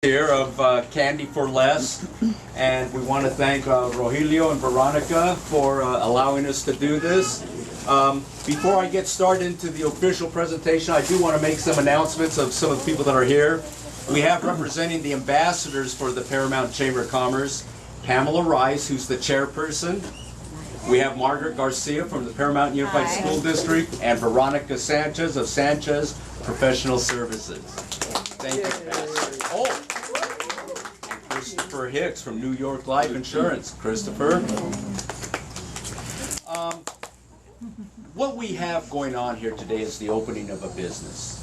Here of Candy4Less, and we want to thank Rogelio and Veronica for allowing us to do this. Before I get started into the official presentation, I do want to make some announcements of some of the people that are here. We have representing the ambassadors for the Paramount Chamber of Commerce, Pamela Rice, who's the chairperson. We have Margaret Garcia from the Paramount Unified School District, and Veronica Sanchez of Sanchez Professional Services. Thank you, Pastor. Oh, and Christopher Hicks from New York Life Insurance. Christopher. What we have going on here today is the opening of a business.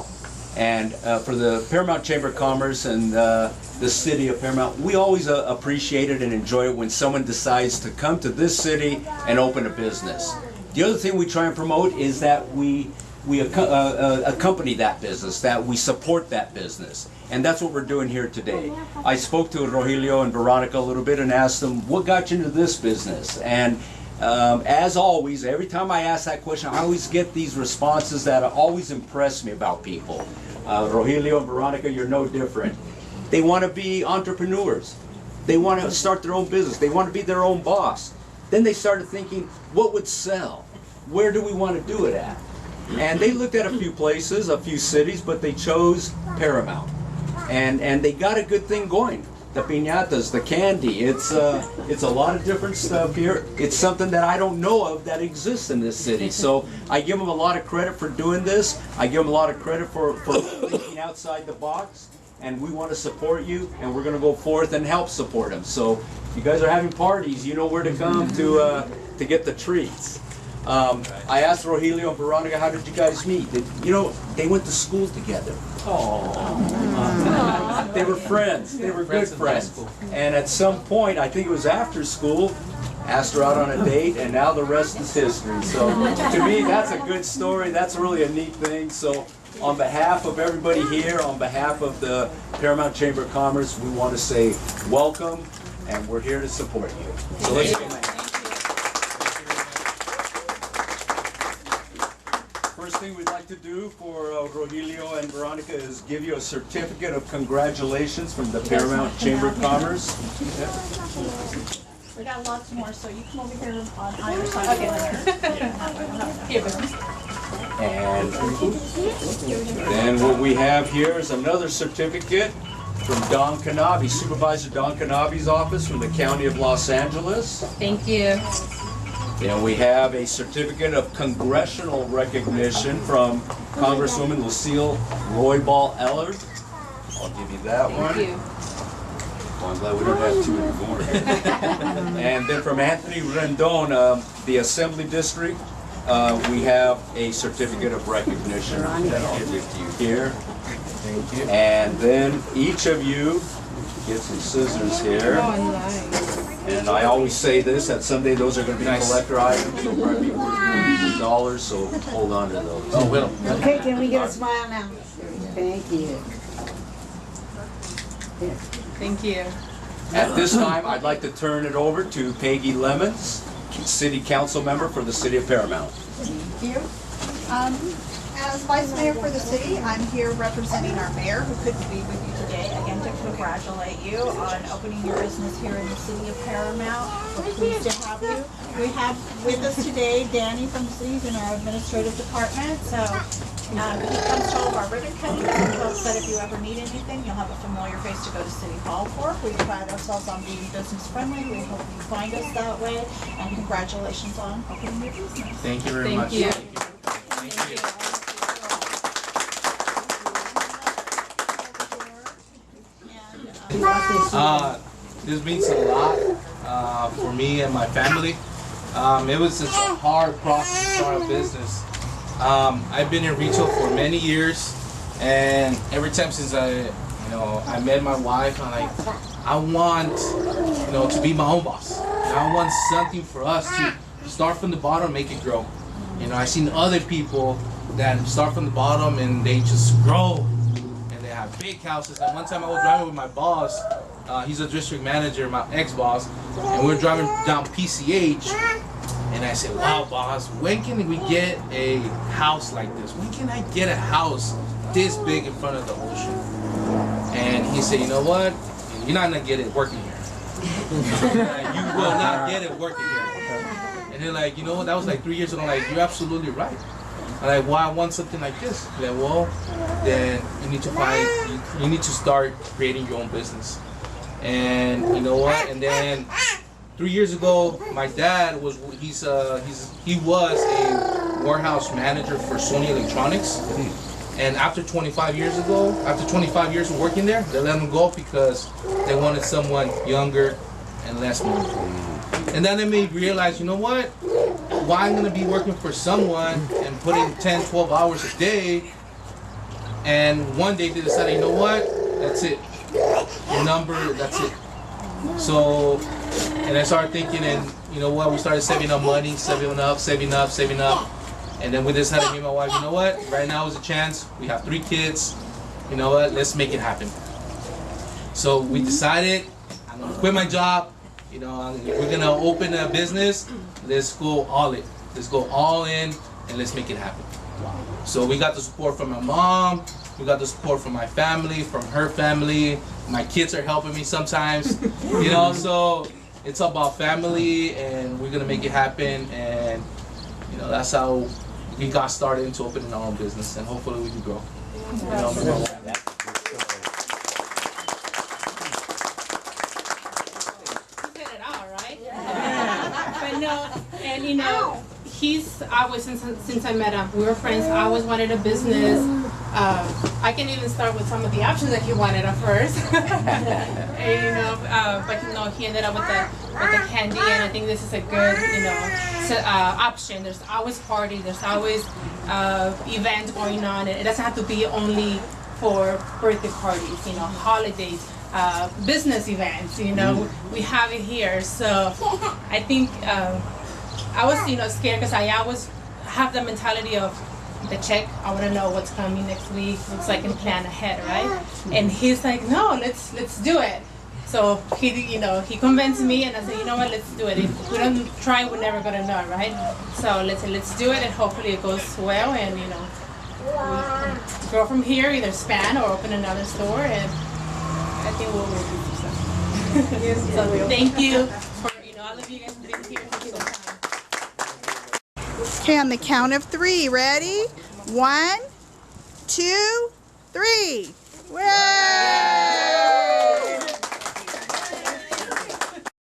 And for the Paramount Chamber of Commerce and the city of Paramount, we always appreciate it and enjoy it when someone decides to come to this city and open a business. The other thing we try and promote is that we accompany that business, that we support that business. And that's what we're doing here today. I spoke to Rogelio and Veronica a little bit and asked them, what got you into this business? And as always, every time I ask that question, I always get these responses that always impress me about people. Rogelio and Veronica, you're no different. They want to be entrepreneurs. They want to start their own business. They want to be their own boss. Then they started thinking, what would sell? Where do we want to do it at? And they looked at a few places, a few cities, but they chose Paramount. And they got a good thing going. The piñatas, the candy, it's a lot of different stuff here. It's something that I don't know of that exists in this city. So I give them a lot of credit for doing this. I give them a lot of credit for thinking outside the box. And we want to support you, and we're going to go forth and help support them. So if you guys are having parties, you know where to come to get the treats. I asked Rogelio and Veronica, how did you guys meet? They went to school together. They were friends. They were good friends. And at some point, I think it was after school, asked her out on a date, and now the rest is history. So to me, that's a good story. That's really a neat thing. So on behalf of everybody here, on behalf of the Paramount Chamber of Commerce, we want to say welcome, and we're here to support you. So let's go. First thing we'd like to do for Rogelio and Veronica is give you a certificate of congratulations from the Paramount Chamber of Commerce. We got lots more, so you come over here on either side. Okay. And then what we have here is another certificate from Don Canabi, Supervisor Don Canabi's office from the County of Los Angeles. Thank you. And we have a certificate of congressional recognition from Congresswoman Lucille Roybal Eller. I'll give you that one. Thank you. Well, I'm glad we don't have two anymore. And then from Anthony Rendon, the Assembly District, we have a certificate of recognition that I'll give to you here. Thank you. And then each of you get some scissors here. Oh, nice. And I always say this, that someday those are going to be collector items. They'll probably be worth millions of dollars, so hold on to those. Oh, will. Okay, can we get a smile now? Thank you. Thank you. At this time, I'd like to turn it over to Peggy Lemons, City Council Member for the City of Paramount. Thank you. As Vice Mayor for the city, I'm here representing our mayor who couldn't be with you today. Again, to congratulate you on opening your business here in the city of Paramount. We're pleased to have you. We have with us today Danny from the city's in our administrative department. So he comes to all of our ribbon cuttings and tells that if you ever need anything, you'll have a familiar face to go to City Hall for. We pride ourselves on being business friendly. We hope you find us that way. And congratulations on opening your business. Thank you very much. Thank you. Thank you. This means a lot for me and my family. It was just a hard process to start a business. I've been in retail for many years, and every time since I met my wife, I'm like, I want, to be my own boss. I want something for us to start from the bottom, make it grow. I've seen other people that start from the bottom and they just grow. They have big houses. And one time I was driving with my boss. He's a district manager, my ex-boss, and we were driving down PCH. And I said, "Wow, boss, when can we get a house like this? When can I get a house this big in front of the ocean?" And And he said, you know what? You're not gonna get it working here. You will not get it working here. And they're like, you know what? That was like 3 years ago. I'm like, you're absolutely right. I'm like, why I want something like this? They're like, well, then you need to you need to start creating your own business. And you know what? And then 3 years ago, my dad was he was a warehouse manager for Sony Electronics. And after 25 years of working there, they let him go because they wanted someone younger and less money. And then it made me realize, you know what? Why I'm gonna be working for someone and putting 10, 12 hours a day, and one day they decided, you know what? That's it. Your number, that's it. So, and I started thinking, and you know what? We started saving up money, saving up. And then we decided, me and my wife, you know what? Right now is a chance. We have 3 kids. You know what? Let's make it happen. So we decided, I'm gonna quit my job. You know, we're gonna open a business. Let's go all in. Let's go all in, and let's make it happen. So we got the support from my mom. We got the support from my family, from her family. My kids are helping me sometimes. You know, so it's about family, and we're gonna make it happen. And you know, that's how we got started into opening our own business, and hopefully we can grow. You know, But no, and you know, he's always, since I met him, we were friends. I always wanted a business. I can even start with some of the options that he wanted at first. And, you know, but you know, he ended up with the candy, and I think this is a good, you know, option. There's always parties. There's always events going on. It doesn't have to be only for birthday parties. You know, holidays. Business events, you know, we have it here. So I think I was, you know, scared because I always have the mentality of the check. I want to know what's coming next week, so I can plan ahead, right? And he's like, no, let's do it. So he, you know, he convinced me, and I said, you know what, let's do it. If we don't try, we're never gonna know, right? So let's do it, and hopefully it goes well, and you know, we grow from here, either span or open another store, and I think we'll be successful. So thank you for, you know, all of you guys being here. Thank you so much. Okay, on the count of 3, ready? 1, 2, 3. Way!